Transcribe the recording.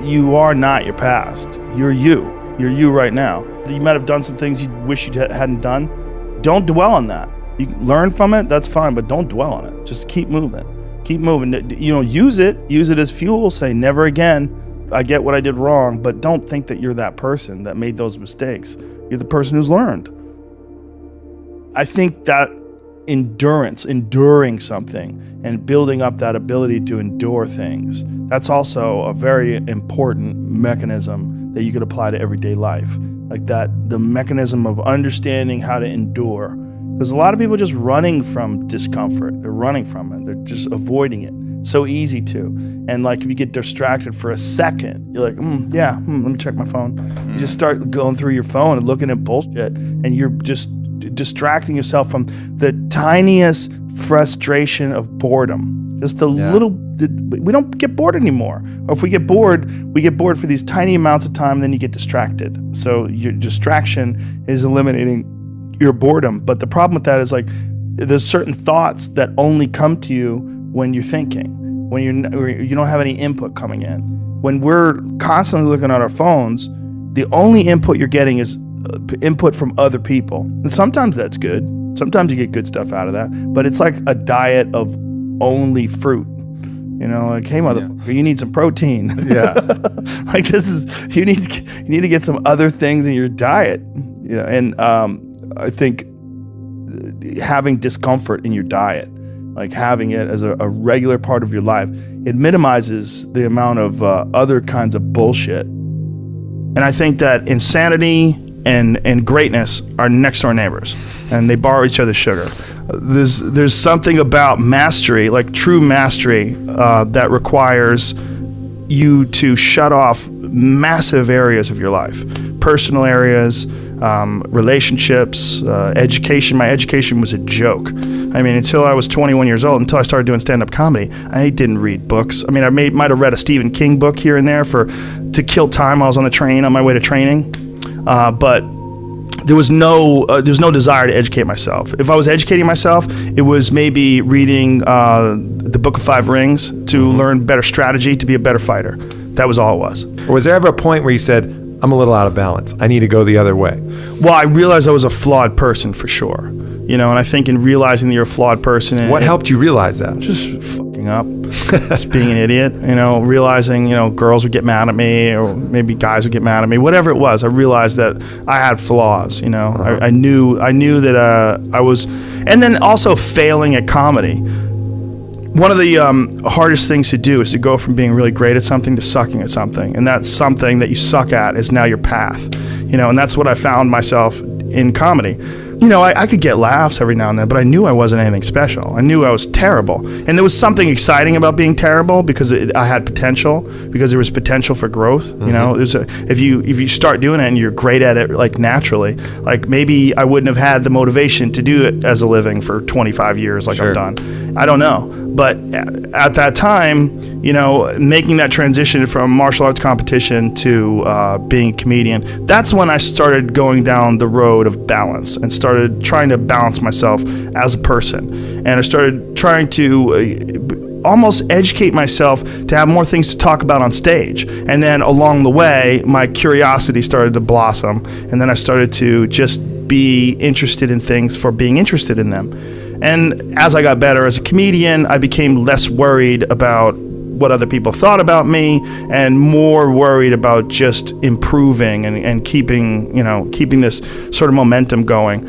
you are not your past. You're you. You're you right now. You might have done some things you wish you hadn't done. Don't dwell on that. You learn from it, that's fine, but don't dwell on it. Just keep moving. Keep moving. Use it as fuel. Say, never again. I get what I did wrong, but don't think that you're that person that made those mistakes. You're the person who's learned. I think that enduring something and building up that ability to endure things, that's also a very important mechanism that you could apply to everyday life. Like that, the mechanism of understanding how to endure. Because a lot of people are just running from discomfort. They're running from it. They're just avoiding it. It's so easy to. And like if you get distracted for a second, you're like, let me check my phone. You just start going through your phone and looking at bullshit, and you're just distracting yourself from the tiniest frustration of boredom. Just the little, we don't get bored anymore. Or if we get bored for these tiny amounts of time, then you get distracted. So your distraction is eliminating your boredom. But the problem with that is like, there's certain thoughts that only come to you when you're thinking, when you don't have any input coming in. When we're constantly looking at our phones, the only input you're getting is input from other people. And sometimes that's good. Sometimes you get good stuff out of that. But it's like a diet of only fruit. Like, hey, motherfucker, you need some protein. Yeah. Like you need to get some other things in your diet. And I think having discomfort in your diet, like having it as a regular part of your life, it minimizes the amount of other kinds of bullshit. And I think that insanity and greatness are next door neighbors, and they borrow each other's sugar. There's something about mastery, like true mastery, that requires you to shut off massive areas of your life, personal areas, relationships, education. My education was a joke. I mean, until I was 21 years old, until I started doing stand-up comedy, I didn't read books. I mean, I might have read a Stephen King book here and there to kill time while I was on the train on my way to training, but there was no desire to educate myself. If I was educating myself, it was maybe reading the Book of Five Rings to learn better strategy to be a better fighter. That was all it was. Or was there ever a point where you said, I'm a little out of balance, I need to go the other way? Well, I realized I was a flawed person for sure. And I think in realizing that you're a flawed person... What helped you realize that? Just fucking up. Just being an idiot. Realizing, girls would get mad at me, or maybe guys would get mad at me. Whatever it was, I realized that I had flaws, I knew that I was... And then also failing at comedy. One of the hardest things to do is to go from being really great at something to sucking at something. And that something that you suck at is now your path. And that's what I found myself in comedy. I could get laughs every now and then, but I knew I wasn't anything special. I knew I was terrible. And there was something exciting about being terrible because I had potential, because there was potential for growth. If you start doing it and you're great at it, like naturally, like maybe I wouldn't have had the motivation to do it as a living for 25 years like I've done. I don't know. But at that time, making that transition from martial arts competition to being a comedian, that's when I started going down the road of balance and started trying to balance myself as a person. And I started trying to almost educate myself to have more things to talk about on stage. And then along the way, my curiosity started to blossom. And then I started to just be interested in things for being interested in them. And as I got better as a comedian, I became less worried about what other people thought about me and more worried about just improving and keeping this sort of momentum going.